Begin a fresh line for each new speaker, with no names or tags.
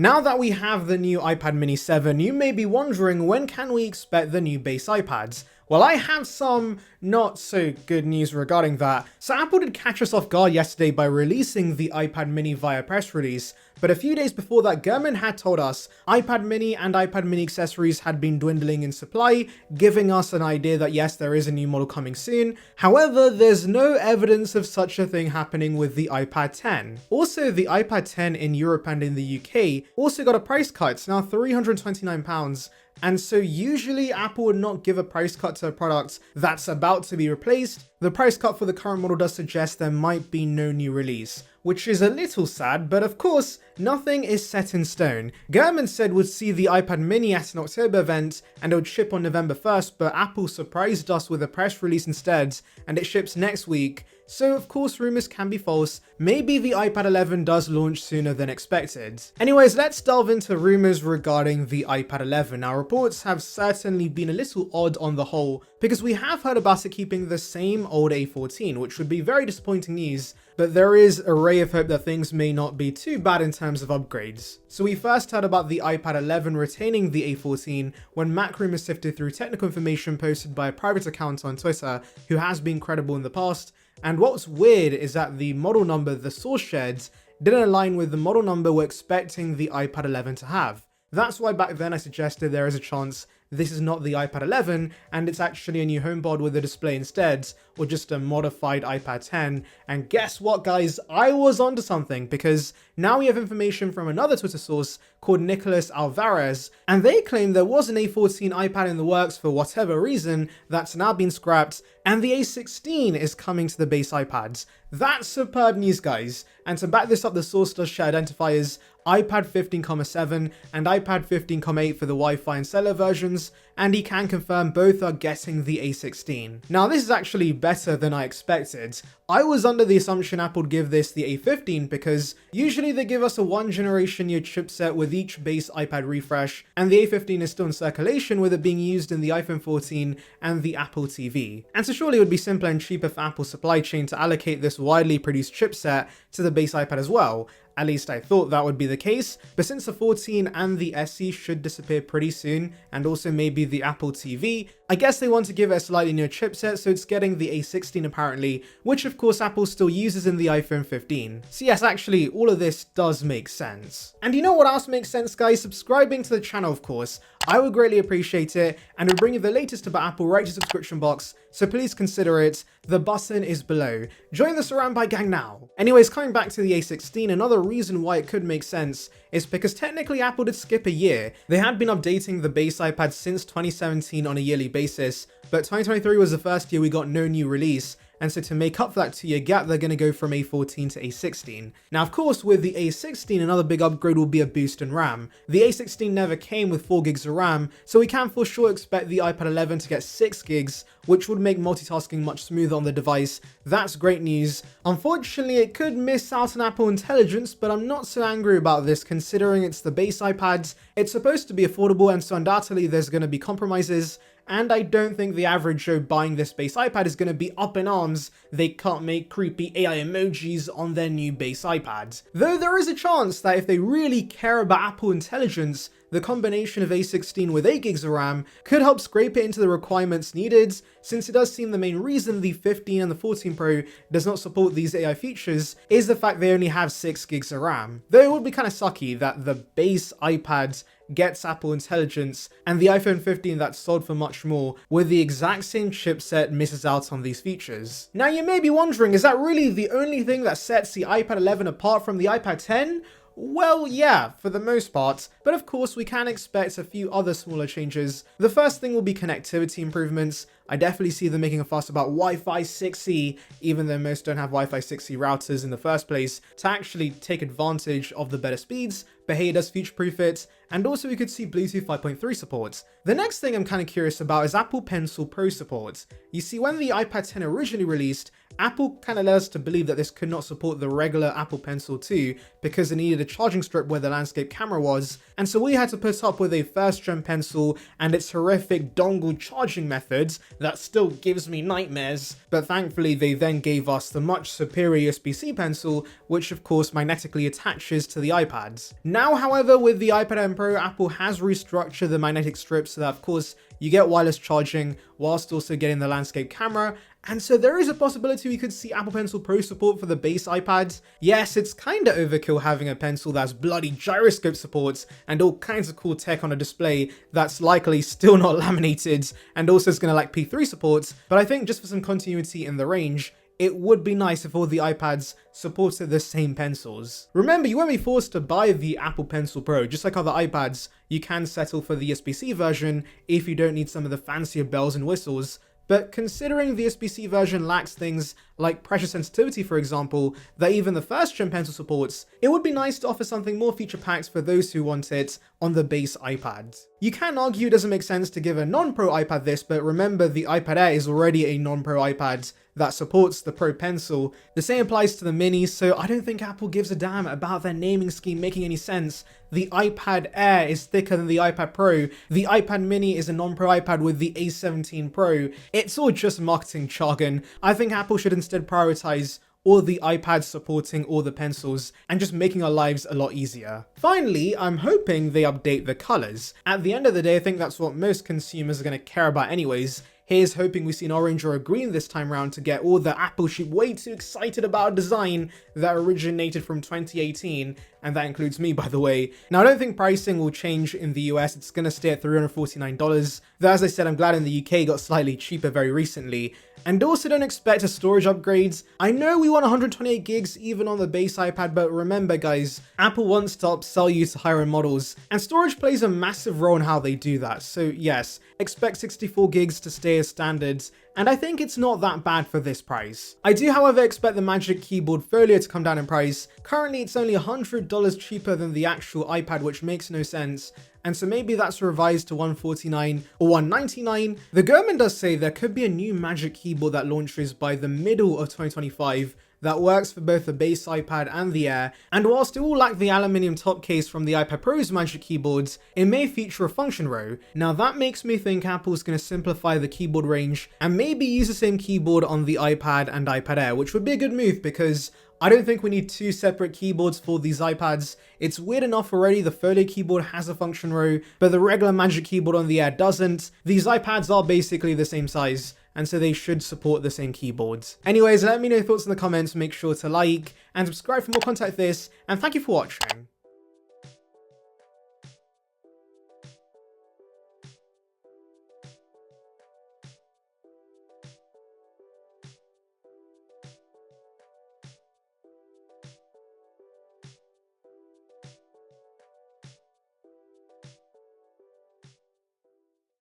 Now that we have the new iPad mini 7, you may be wondering, when can we expect the new base iPads? Well, I have some not so good news regarding that. So Apple did catch us off guard yesterday by releasing the iPad mini via press release, but a few days before that, Gurman had told us iPad mini and iPad mini accessories had been dwindling in supply, giving us an idea that yes, there is a new model coming soon. However, there's no evidence of such a thing happening with the iPad 10. Also, the iPad 10 in Europe and in the UK also got a price cut. It's now £329. And so usually Apple would not give a price cut to a product that's about to be replaced. The price cut for the current model does suggest there might be no new release, which is a little sad, but of course, nothing is set in stone. Gurman said we'd see the iPad mini at an October event and it would ship on November 1st, but Apple surprised us with a press release instead, and it ships next week. So of course rumors can be false. Maybe the iPad 11 does launch sooner than expected. Anyways, let's delve into rumors regarding the iPad 11. Now, reports have certainly been a little odd on the whole, because we have heard about it keeping the same old A14, which would be very disappointing news, but there is a ray of hope that things may not be too bad in terms of upgrades. So we first heard about the iPad 11 retaining the A14 when Mac rumors sifted through technical information posted by a private account on Twitter who has been credible in the past. And what's weird is that the model number the source shared didn't align with the model number we're expecting the iPad 11 to have. That's why back then I suggested there is a chance this is not the iPad 11 and it's actually a new HomePod with a display instead, or just a modified iPad 10. And guess what, guys? I was onto something, because now we have information from another Twitter source called Nicholas Alvarez, and they claim there was an A14 iPad in the works for whatever reason that's now been scrapped, and the A16 is coming to the base iPads. That's superb news, guys. And to back this up, the source does share identifiers iPad 15,7 and iPad 15,8 for the Wi-Fi and cellular versions, and he can confirm both are getting the A16. Now, this is actually better than I expected. I was under the assumption Apple would give this the A15 because usually they give us a one generation new chipset with each base iPad refresh, and the A15 is still in circulation with it being used in the iPhone 14 and the Apple TV. And so surely it would be simpler and cheaper for Apple's supply chain to allocate this widely produced chipset to the base iPad as well. At least I thought that would be the case, but since the 14 and the SE should disappear pretty soon, and also maybe the Apple TV, I guess they want to give it a slightly newer chipset, so it's getting the A16 apparently, which of course Apple still uses in the iPhone 15. So yes, actually, all of this does make sense. And you know what else makes sense, guys? Subscribing to the channel, of course. I would greatly appreciate it, and we'll bring you the latest about Apple right to your subscription box, so please consider it. The button is below. Join the Saranbyte gang now. Anyways, coming back to the A16, another reason why it could make sense is because technically Apple did skip a year. They had been updating the base iPad since 2017 on a yearly basis, but 2023 was the first year we got no new release. And so to make up for that 2-year gap, they're going to go from A14 to A16. Now, of course, with the A16, another big upgrade will be a boost in RAM. The A16 never came with 4 gigs of RAM, so we can for sure expect the iPad 11 to get 6 gigs, which would make multitasking much smoother on the device. That's great news. Unfortunately, it could miss out on Apple Intelligence, but I'm not so angry about this considering it's the base iPads. It's supposed to be affordable, and so undoubtedly there's going to be compromises. And I don't think the average Joe buying this base iPad is going to be up in arms they can't make creepy AI emojis on their new base iPads. Though there is a chance that if they really care about Apple Intelligence, the combination of A16 with 8 gigs of RAM could help scrape it into the requirements needed, since it does seem the main reason the 15 and the 14 Pro does not support these AI features is the fact they only have 6 gigs of RAM. Though it would be kind of sucky that the base iPad gets Apple Intelligence and the iPhone 15 that's sold for much more with the exact same chipset misses out on these features. Now you may be wondering, is that really the only thing that sets the iPad 11 apart from the iPad 10? Well, yeah, for the most part, but of course we can expect a few other smaller changes. The first thing will be connectivity improvements. I definitely see them making a fuss about Wi-Fi 6E, even though most don't have Wi-Fi 6E routers in the first place, to actually take advantage of the better speeds, but hey, it does future-proof it, and also we could see Bluetooth 5.3 support. The next thing I'm kind of curious about is Apple Pencil Pro support. You see, when the iPad 10 originally released, Apple kind of led us to believe that this could not support the regular Apple Pencil 2 because it needed a charging strip where the landscape camera was, and so we had to put up with a first-gen Pencil and its horrific dongle charging methods that still gives me nightmares. But thankfully they then gave us the much superior USB-C pencil, which of course magnetically attaches to the iPads. Now, however, with the iPad Air Pro, Apple has restructured the magnetic strip so that of course you get wireless charging whilst also getting the landscape camera. And so there is a possibility we could see Apple Pencil Pro support for the base iPads. Yes, it's kinda overkill having a pencil that's bloody gyroscope supports and all kinds of cool tech on a display that's likely still not laminated and also is gonna lack P3 support, but I think just for some continuity in the range, it would be nice if all the iPads supported the same pencils. Remember, you won't be forced to buy the Apple Pencil Pro. Just like other iPads, you can settle for the USB-C version if you don't need some of the fancier bells and whistles. But considering the USB-C version lacks things like pressure sensitivity, for example, that even the first gen pencil supports, it would be nice to offer something more feature-packed for those who want it on the base iPad. You can argue it doesn't make sense to give a non-Pro iPad this, but remember the iPad Air is already a non-Pro iPad that supports the Pro Pencil. The same applies to the Mini, so I don't think Apple gives a damn about their naming scheme making any sense. The iPad Air is thicker than the iPad Pro. The iPad Mini is a non-Pro iPad with the A17 Pro. It's all just marketing jargon. I think Apple should instead prioritize all the iPads supporting all the pencils and just making our lives a lot easier. Finally, I'm hoping they update the colors. At the end of the day, I think that's what most consumers are going to care about anyways. Here's hoping we see an orange or a green this time around to get all the Apple sheep way too excited about a design that originated from 2018, and that includes me, by the way. Now, I don't think pricing will change in the US. It's going to stay at $349, though as I said, I'm glad in the UK got slightly cheaper very recently. And also don't expect a storage upgrades. I know we want 128 gigs even on the base iPad, but remember guys, Apple wants to upsell you to higher end models, and storage plays a massive role in how they do that. So yes, expect 64 gigs to stay as standards, and I think it's not that bad for this price. I do, however, expect the Magic Keyboard Folio to come down in price. Currently, it's only $100 cheaper than the actual iPad, which makes no sense. And so maybe that's revised to $149 or $199. The Gurman does say there could be a new Magic Keyboard that launches by the middle of 2025 that works for both the base iPad and the Air, and whilst it will lack the aluminium top case from the iPad Pro's Magic Keyboards, it may feature a function row. Now that makes me think Apple's going to simplify the keyboard range and maybe use the same keyboard on the iPad and iPad Air, which would be a good move because I don't think we need two separate keyboards for these iPads. It's weird enough already the Folio keyboard has a function row, but the regular Magic Keyboard on the Air doesn't. These iPads are basically the same size, and so they should support the same keyboards. Anyways, let me know your thoughts in the comments, make sure to like and subscribe for more content like this, and thank you for watching.